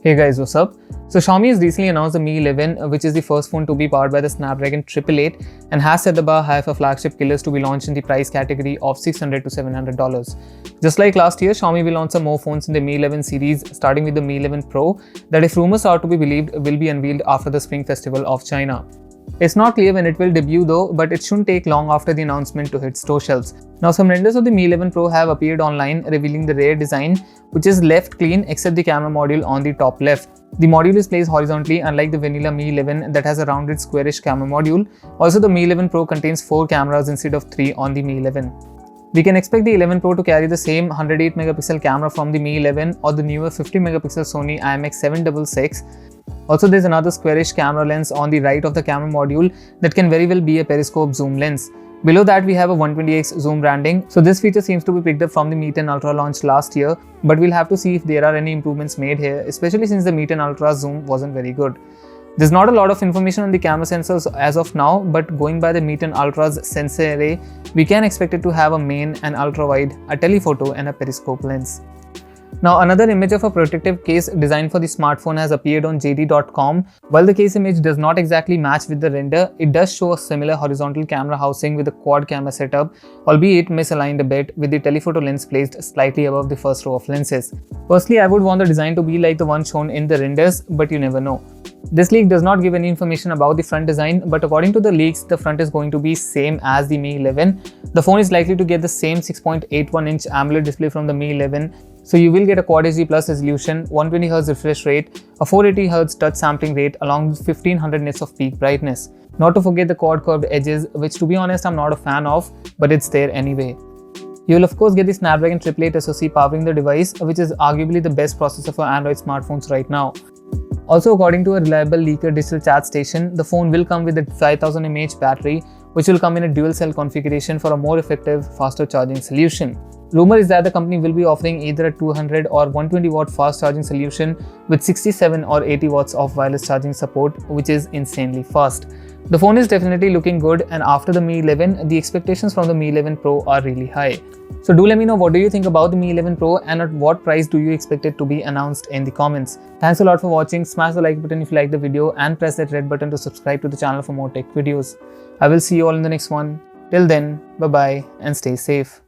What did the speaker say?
Hey guys, what's up? So Xiaomi has recently announced the Mi 11, which is the first phone to be powered by the Snapdragon 888 and has set the bar high for flagship killers to be launched in the price category of $600 to $700. Just like last year, Xiaomi will launch some more phones in the Mi 11 series, starting with the Mi 11 Pro, that if rumors are to be believed, will be unveiled after the Spring Festival of China. It's not clear when it will debut though, but it shouldn't take long after the announcement to hit store shelves. Now some renders of the Mi 11 Pro have appeared online, revealing the rare design, which is left clean except the camera module on the top left. The module is placed horizontally, unlike the vanilla Mi 11 that has a rounded squarish camera module. Also, the Mi 11 Pro contains 4 cameras instead of 3 on the Mi 11. We can expect the 11 Pro to carry the same 108 megapixel camera from the Mi 11 or the newer 50 megapixel Sony IMX766. Also, there is another squarish camera lens on the right of the camera module that can very well be a periscope zoom lens. Below that, we have a 120x zoom branding, so this feature seems to be picked up from the Mi 10 Ultra launched last year, but we'll have to see if there are any improvements made here, especially since the Mi 10 Ultra zoom wasn't very good. There's not a lot of information on the camera sensors as of now, but going by the Mi 10 Ultra's sensor array, we can expect it to have a main and ultra wide, a telephoto and a periscope lens. Now, another image of a protective case designed for the smartphone has appeared on JD.com. While the case image does not exactly match with the render, it does show a similar horizontal camera housing with a quad camera setup, albeit misaligned a bit, with the telephoto lens placed slightly above the first row of lenses. Personally, I would want the design to be like the one shown in the renders, but you never know. This leak does not give any information about the front design, but according to the leaks, the front is going to be same as the Mi 11. The phone is likely to get the same 6.81-inch AMOLED display from the Mi 11. So you will get a Quad HD Plus resolution, 120Hz refresh rate, a 480Hz touch sampling rate along with 1500 nits of peak brightness. Not to forget the quad curved edges, which to be honest I'm not a fan of, but it's there anyway. You will of course get the Snapdragon 888 SoC powering the device, which is arguably the best processor for Android smartphones right now. Also, according to a reliable leaker digital chat station, the phone will come with a 5000 mAh battery, which will come in a dual cell configuration for a more effective, faster charging solution. Rumor is that the company will be offering either a 200 or 120 watt fast charging solution with 67 or 80 watts of wireless charging support, which is insanely fast. The phone is definitely looking good, and after the Mi 11, the expectations from the Mi 11 Pro are really high. So do let me know what do you think about the Mi 11 Pro and at what price do you expect it to be announced in the comments. Thanks a lot for watching. Smash the like button if you like the video and press that red button to subscribe to the channel for more tech videos. I will see you all in the next one. Till then, bye bye and stay safe.